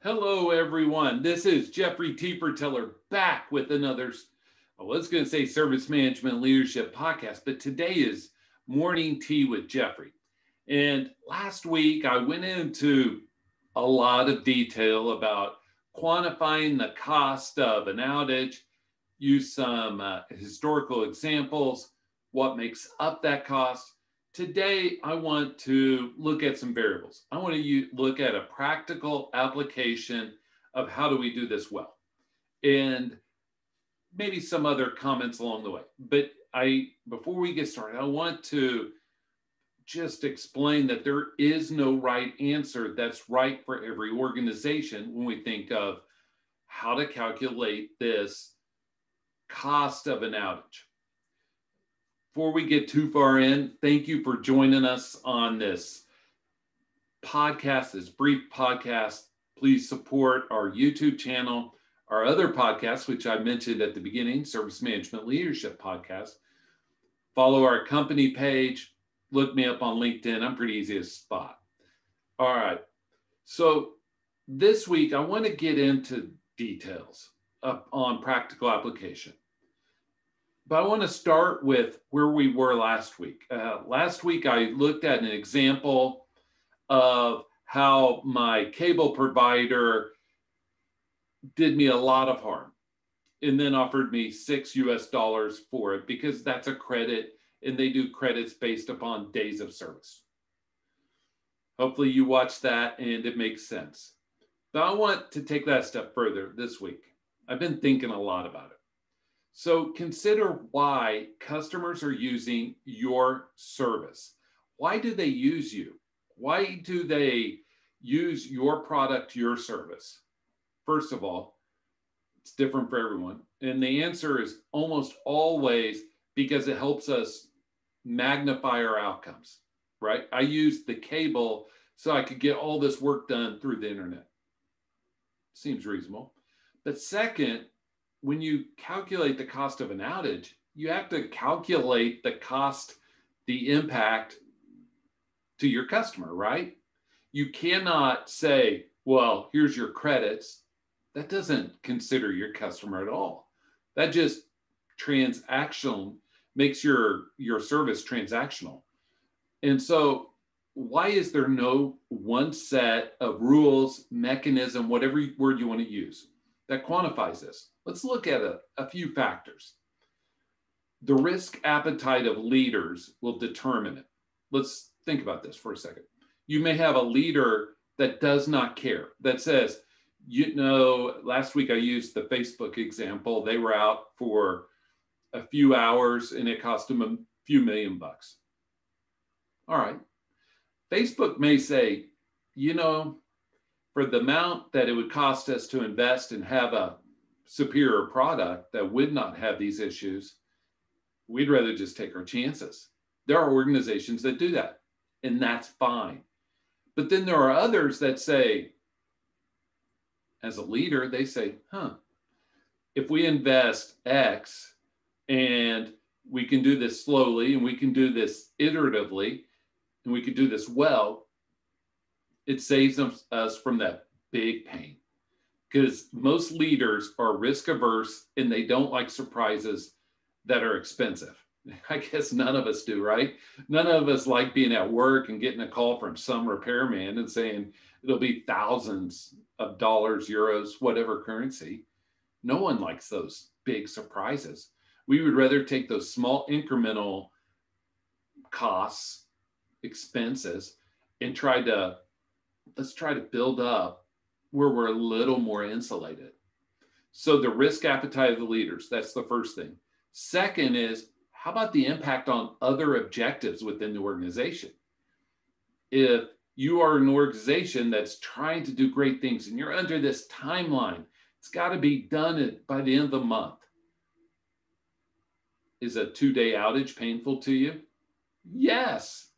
Hello, everyone. This is Jeffrey T. Ferteller back with another, I was going to say Service Management Leadership podcast, but today is Morning Tea with Jeffrey. And last week, I went into a lot of detail about quantifying the cost of an outage, use some historical examples, what makes up that cost. Today, I want to look at some variables. I want to look at a practical application of how do we do this well, and maybe some other comments along the way. But before we get started, I want to just explain that there is no right answer that's right for every organization when we think of how to calculate this cost of an outage. Before we get too far in, thank you for joining us on this podcast, this brief podcast. Please support our YouTube channel, our other podcasts, which I mentioned at the beginning, Service Management Leadership Podcast. Follow our company page. Look me up on LinkedIn. I'm pretty easy to spot. All right. So this week, I want to get into details on practical application. But I want to start with where we were last week. Last week, I looked at an example of how my cable provider did me a lot of harm and then offered me $6 for it because that's a credit and they do credits based upon days of service. Hopefully you watched that and it makes sense. But I want to take that a step further this week. I've been thinking a lot about it. So consider why customers are using your service. Why do they use you? Why do they use your product, your service? First of all, it's different for everyone. And the answer is almost always because it helps us magnify our outcomes, right? I used the cable so I could get all this work done through the internet. Seems reasonable. But second, when you calculate the cost of an outage, you have to calculate the cost, the impact to your customer, right? You cannot say, well, here's your credits. That doesn't consider your customer at all. That just transactional, makes your service transactional. And so why is there no one set of rules, mechanism, whatever word you want to use, that quantifies this? Let's look at a few factors. The risk appetite of leaders will determine it. Let's think about this for a second. You may have a leader that does not care, that says, last week I used the Facebook example. They were out for a few hours and it cost them a few $1 million. All right. Facebook may say, for the amount that it would cost us to invest and have a superior product that would not have these issues, we'd rather just take our chances. There are organizations that do that, and that's fine. But then there are others that say, as a leader, they say, if we invest X and we can do this slowly and we can do this iteratively and we can do this well, it saves us from that big pain. Because most leaders are risk averse and they don't like surprises that are expensive. I guess none of us do, right? None of us like being at work and getting a call from some repairman and saying it'll be thousands of dollars, euros, whatever currency. No one likes those big surprises. We would rather take those small incremental costs, expenses, and let's try to build up where we're a little more insulated. So the risk appetite of the leaders, that's the first thing. Second is, how about the impact on other objectives within the organization? If you are an organization that's trying to do great things and you're under this timeline, it's got to be done by the end of the month. Is a 2-day outage painful to you? Yes.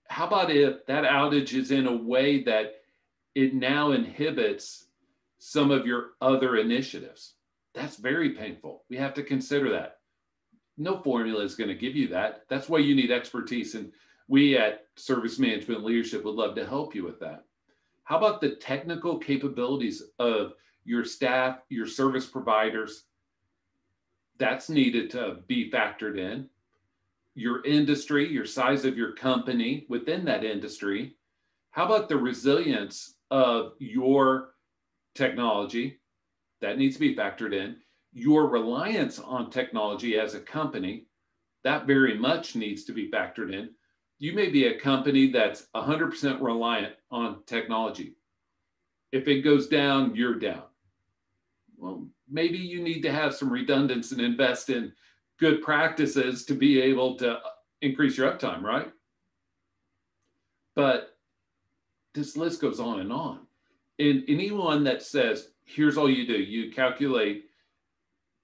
How about if that outage is in a way that it now inhibits some of your other initiatives? That's very painful. We have to consider that. No formula is going to give you that. That's why you need expertise. And we at Service Management Leadership would love to help you with that. How about the technical capabilities of your staff, your service providers? That's needed to be factored in. Your industry, your size of your company within that industry. How about the resilience of your technology? That needs to be factored in. Your reliance on technology as a company, that very much needs to be factored in. You may be a company that's 100% reliant on technology. If it goes down, you're down. Well, maybe you need to have some redundancy and invest in good practices to be able to increase your uptime, right? But this list goes on and on. And anyone that says, here's all you do, you calculate,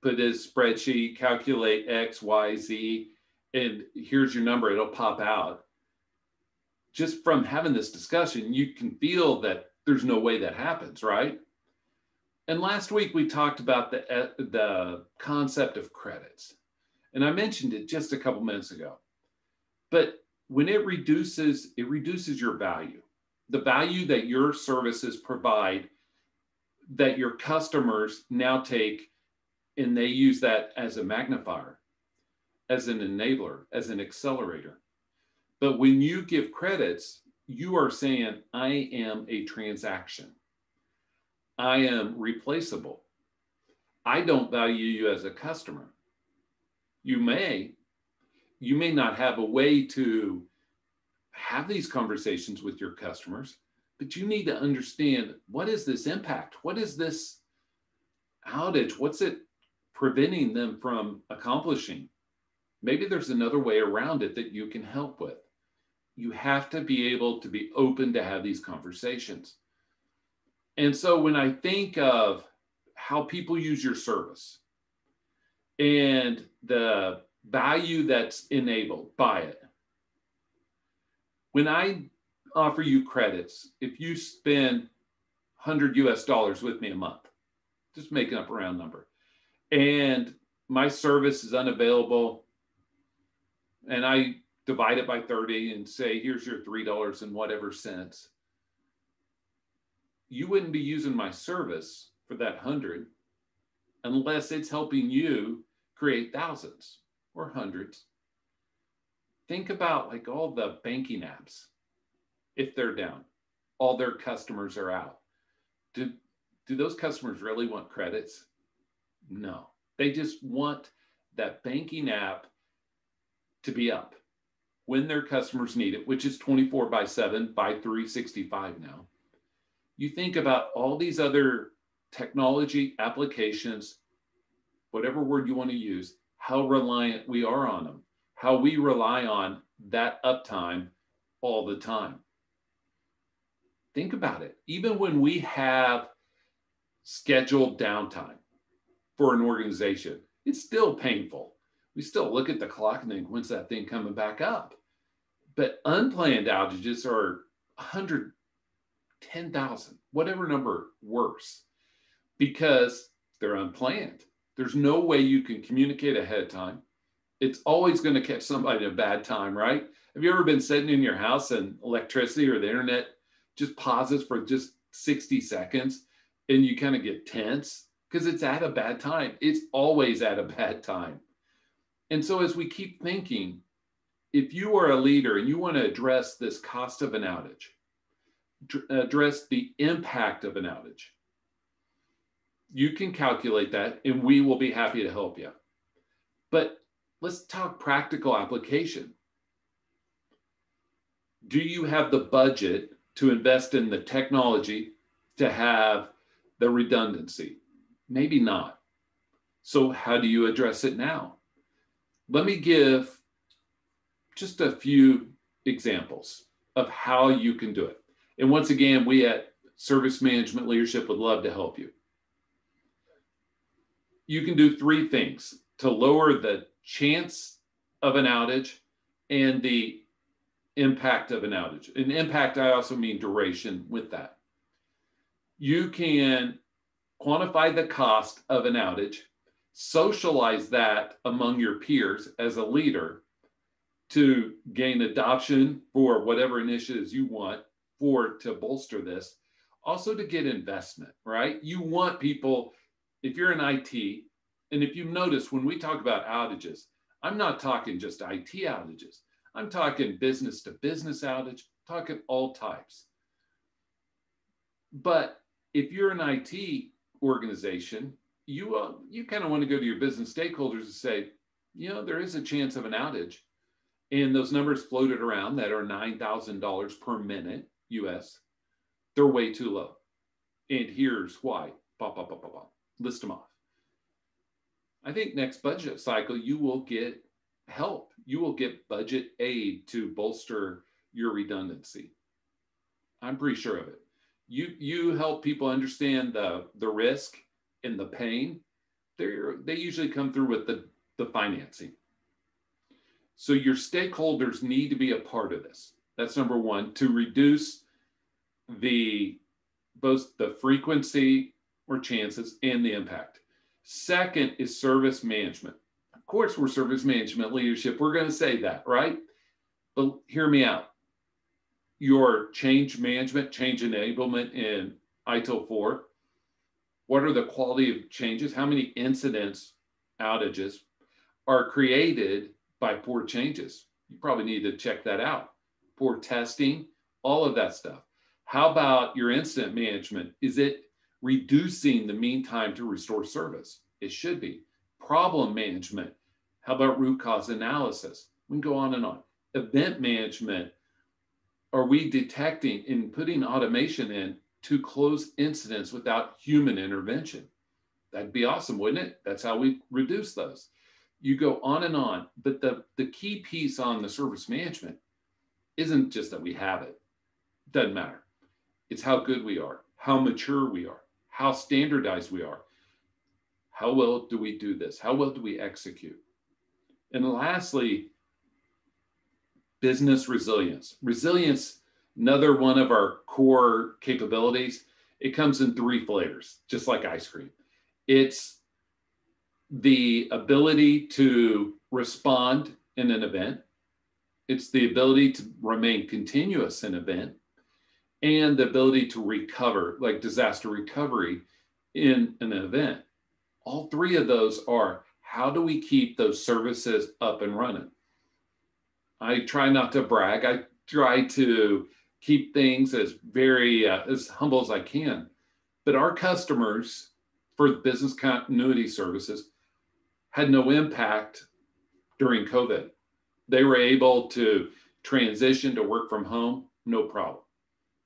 put this spreadsheet, calculate X, Y, Z, and here's your number, it'll pop out. Just from having this discussion, you can feel that there's no way that happens, right? And last week we talked about the concept of credits. And I mentioned it just a couple minutes ago. But when it reduces your value, the value that your services provide, that your customers now take and they use that as a magnifier, as an enabler, as an accelerator. But when you give credits, you are saying, I am a transaction. I am replaceable. I don't value you as a customer. You may not have a way to have these conversations with your customers, but you need to understand, what is this impact? What is this outage? What's it preventing them from accomplishing? Maybe there's another way around it that you can help with. You have to be able to be open to have these conversations. And so when I think of how people use your service and the value that's enabled by it, when I offer you credits, if you spend $100 with me a month, just making up a round number, and my service is unavailable, and I divide it by 30 and say, here's your $3 and whatever cents, you wouldn't be using my service for that 100 unless it's helping you create thousands or hundreds. Think about like all the banking apps. If they're down, all their customers are out. Do those customers really want credits? No, they just want that banking app to be up when their customers need it, which is 24/7 by 365 now. You think about all these other technology applications, whatever word you want to use, how reliant we are on them, how we rely on that uptime all the time. Think about it. Even when we have scheduled downtime for an organization, it's still painful. We still look at the clock and think, when's that thing coming back up? But unplanned outages are 100, 10,000, whatever number worse, because they're unplanned. There's no way you can communicate ahead of time. It's always going to catch somebody at a bad time, right? Have you ever been sitting in your house and electricity or the internet just pauses for just 60 seconds and you kind of get tense because it's at a bad time? It's always at a bad time. And so as we keep thinking, if you are a leader and you want to address this cost of an outage, address the impact of an outage, you can calculate that and we will be happy to help you. But let's talk practical application. Do you have the budget to invest in the technology to have the redundancy? Maybe not. So how do you address it now? Let me give just a few examples of how you can do it. And once again, we at Service Management Leadership would love to help you. You can do three things to lower the chance of an outage and the impact of an outage. And impact, I also mean duration with that. You can quantify the cost of an outage, socialize that among your peers as a leader to gain adoption for whatever initiatives you want to bolster this. also to get investment, right? You want people, if you're in IT, and if you've noticed when we talk about outages, I'm not talking just IT outages. I'm talking business to business outage, talking all types. But if you're an IT organization, you kind of want to go to your business stakeholders and say, there is a chance of an outage. And those numbers floated around that are $9,000 per minute US. They're way too low. And here's why. List them off. I think next budget cycle, you will get help. You will get budget aid to bolster your redundancy. I'm pretty sure of it. You help people understand the risk and the pain. They usually come through with the financing. So your stakeholders need to be a part of this. That's number one, to reduce both the frequency or chances and the impact. Second is service management. Of course, we're service management leadership. We're going to say that, right? But hear me out. Your change management, change enablement in ITIL 4, what are the quality of changes? How many incidents, outages are created by poor changes? You probably need to check that out. Poor testing, all of that stuff. How about your incident management? Is it reducing the mean time to restore service? It should be. Problem management. How about root cause analysis? We can go on and on. Event management. Are we detecting and putting automation in to close incidents without human intervention? That'd be awesome, wouldn't it? That's how we reduce those. You go on and on. But the key piece on the service management isn't just that we have it. Doesn't matter. It's how good we are, how mature we are, how standardized we are. How well do we do this? How well do we execute? And lastly, business resilience. Resilience, another one of our core capabilities. It comes in 3 flavors, just like ice cream. It's the ability to respond in an event. It's the ability to remain continuous in an event, and the ability to recover, like disaster recovery in an event. All 3 of those are, how do we keep those services up and running? I try not to brag. I try to keep things as humble as I can. But our customers for business continuity services had no impact during COVID. They were able to transition to work from home, no problem.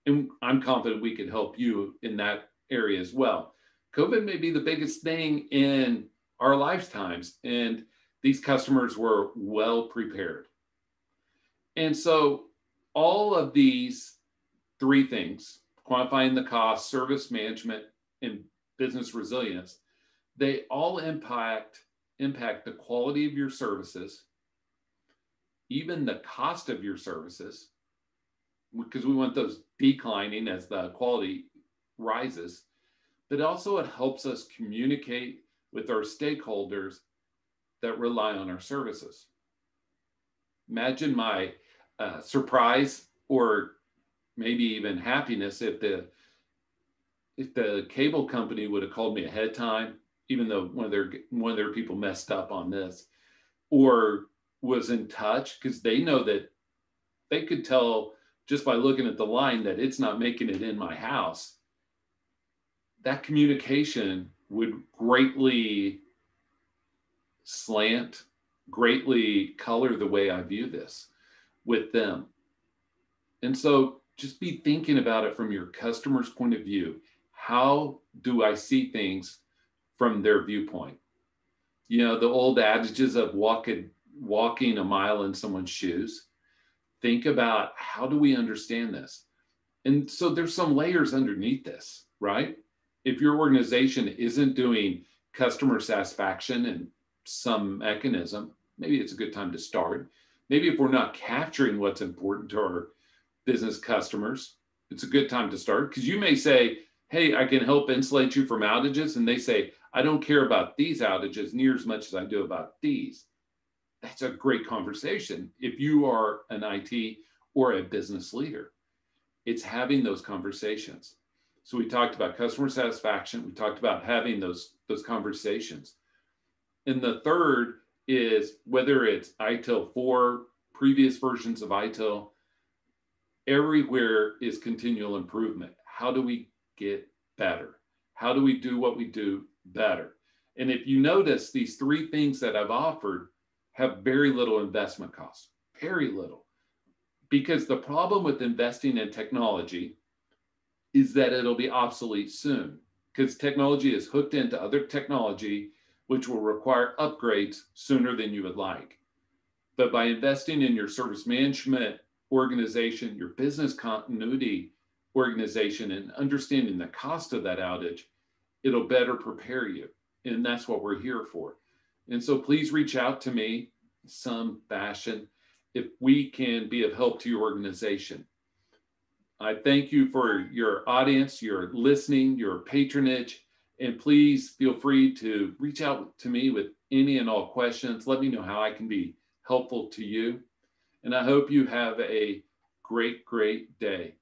And I'm confident we can help you in that area as well. COVID may be the biggest thing in our lifetimes, and these customers were well prepared. And so all of these 3 things, quantifying the cost, service management, and business resilience, they all impact the quality of your services, even the cost of your services, because we want those declining as the quality rises, but also it helps us communicate with our stakeholders that rely on our services. Imagine my surprise, or maybe even happiness, if the cable company would have called me ahead of time, even though one of their people messed up on this, or was in touch, because they know that they could tell just by looking at the line that it's not making it in my house. That communication would greatly greatly color the way I view this with them. And so just be thinking about it from your customer's point of view. How do I see things from their viewpoint? The old adages of walking a mile in someone's shoes. Think about, how do we understand this? And so there's some layers underneath this, right? If your organization isn't doing customer satisfaction in some mechanism, maybe it's a good time to start. Maybe if we're not capturing what's important to our business customers, it's a good time to start, because you may say, hey, I can help insulate you from outages. And they say, I don't care about these outages near as much as I do about these. That's a great conversation if you are an IT or a business leader. It's having those conversations. So we talked about customer satisfaction. We talked about having those conversations. And the third is whether it's ITIL 4, previous versions of ITIL, everywhere is continual improvement. How do we get better? How do we do what we do better? And if you notice, these three things that I've offered have very little investment cost, very little. Because the problem with investing in technology is that it'll be obsolete soon, because technology is hooked into other technology, which will require upgrades sooner than you would like. But by investing in your service management organization, your business continuity organization, and understanding the cost of that outage, it'll better prepare you. And that's what we're here for. And so please reach out to me in some fashion if we can be of help to your organization. I thank you for your audience, your listening, your patronage, and please feel free to reach out to me with any and all questions. Let me know how I can be helpful to you. And I hope you have a great, great day.